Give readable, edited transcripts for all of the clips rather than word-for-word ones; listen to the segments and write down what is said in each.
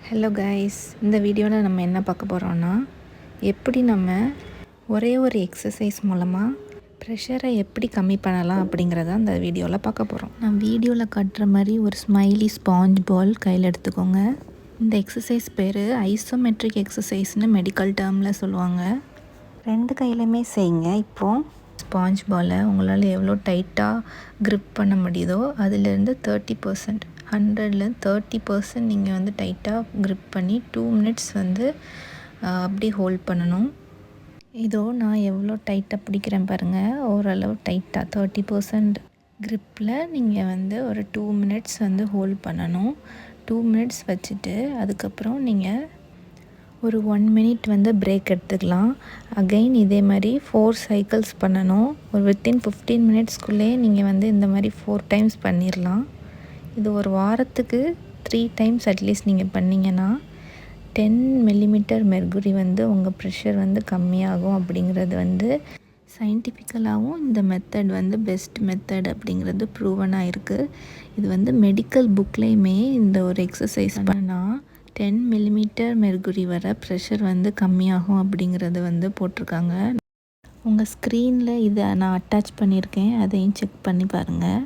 Hello guys, இந்த வீடியோவில் நம்ம என்ன பார்க்க போகிறோன்னா, எப்படி நம்ம ஒரே ஒரு எக்ஸசைஸ் மூலமாக ப்ரெஷரை எப்படி கம்மி பண்ணலாம் அப்படிங்கிறத அந்த வீடியோவில் பார்க்க போகிறோம். நான் வீடியோவில் காட்டுற மாதிரி ஒரு ஸ்மைலி ஸ்பாஞ்ச் பால் கையில் எடுத்துக்கோங்க. இந்த எக்ஸசைஸ் பேர் ஐசோமெட்ரிக் எக்ஸசைஸ்னு மெடிக்கல் டேர்மில் சொல்லுவாங்க. 2 கையிலையுமே செய்யுங்க. இப்போது ஸ்பாஞ்ச் பாலை உங்களால் எவ்வளோ டைட்டாக க்ரிப் பண்ண முடியுதோ அதிலேருந்து 30%, 100லேருந்து 30% நீங்கள் வந்து டைட்டாக க்ரிப் பண்ணி 2 மினிட்ஸ் வந்து அப்படி ஹோல்ட் பண்ணணும். இதோ நான் எவ்வளோ டைட்டாக பிடிக்கிறேன் பாருங்கள். ஓரளவு டைட்டாக 30% க்ரிப்பில் நீங்கள் வந்து ஒரு 2 மினிட்ஸ் வந்து ஹோல்ட் பண்ணணும். 2 மினிட்ஸ் வச்சுட்டு அதுக்கப்புறம் நீங்கள் ஒரு 1 மினிட் வந்து பிரேக் எடுத்துக்கலாம். அகெயின் இதே மாதிரி 4 சைக்கிள்ஸ் பண்ணணும். ஒரு வித்தின் 15 மினிட்ஸ்க்குள்ளே நீங்கள் வந்து இந்த மாதிரி 4 டைம்ஸ் பண்ணிடலாம். இது ஒரு வாரத்துக்கு 3 டைம்ஸ் அட்லீஸ்ட் நீங்கள் பண்ணிங்கன்னா 10 மில்லிமீட்டர் மெர்குரி வந்து உங்கள் ப்ரெஷர் வந்து கம்மியாகும் அப்படிங்கிறது வந்து சயின்டிஃபிக்கலாகவும் இந்த மெத்தட் வந்து பெஸ்ட் மெத்தட் அப்படிங்கிறது ப்ரூவனாக இருக்குது. இது வந்து மெடிக்கல் புக்லேயுமே இந்த ஒரு எக்ஸசைஸ் பண்ணால் 10 மில்லிமீட்டர் மெர்குரி வர ப்ரெஷர் வந்து கம்மியாகும் அப்படிங்கிறது வந்து போட்டிருக்காங்க. உங்கள் ஸ்க்ரீனில் இதை நான் அட்டாச் பண்ணியிருக்கேன், அதையும் செக் பண்ணி பாருங்கள்.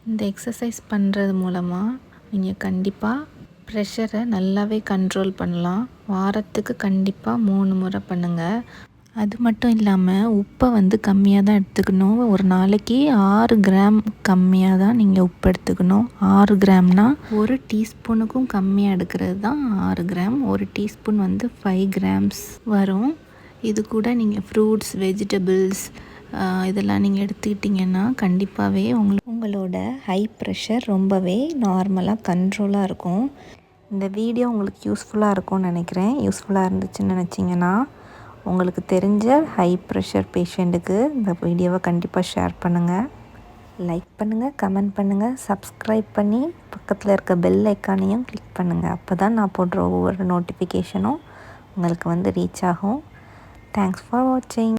இந்த எக்ஸசைஸ் பண்ணுறது மூலமாக நீங்கள் கண்டிப்பாக ப்ரெஷரை நல்லாவே கண்ட்ரோல் பண்ணலாம். வாரத்துக்கு கண்டிப்பாக 3 முறை பண்ணுங்கள். அது மட்டும் இல்லாமல் உப்பை வந்து கம்மியாக தான் எடுத்துக்கணும். ஒரு நாளைக்கு 6 கிராம் கம்மியாக தான் நீங்கள் உப்பு எடுத்துக்கணும். 6 கிராம்னால் 1 டீஸ்பூனுக்கும் கம்மியாக எடுக்கிறது தான் 6 கிராம். 1 டீஸ்பூன் வந்து 5 கிராம்ஸ் வரும். இது கூட நீங்கள் ஃப்ரூட்ஸ், வெஜிடபிள்ஸ் இதெல்லாம் நீங்கள் எடுத்துக்கிட்டிங்கன்னா கண்டிப்பாகவே உங்களோட ஹை ப்ரெஷர் ரொம்பவே நார்மலாக கண்ட்ரோலாக இருக்கும். இந்த வீடியோ உங்களுக்கு யூஸ்ஃபுல்லாக இருக்கும்னு நினைக்கிறேன். யூஸ்ஃபுல்லாக இருந்துச்சுன்னு நினச்சிங்கன்னா உங்களுக்கு தெரிஞ்ச ஹை ப்ரெஷர் பேஷண்ட்டுக்கு இந்த வீடியோவை கண்டிப்பாக ஷேர் பண்ணுங்கள். லைக் பண்ணுங்கள், கமெண்ட் பண்ணுங்கள், சப்ஸ்கிரைப் பண்ணி பக்கத்தில் இருக்க பெல் ஐக்கானையும் கிளிக் பண்ணுங்கள். அப்போ தான் நான் போடுற ஒவ்வொரு நோட்டிஃபிகேஷனும் உங்களுக்கு வந்து ரீச் ஆகும். தேங்க்ஸ் ஃபார் வாட்சிங்.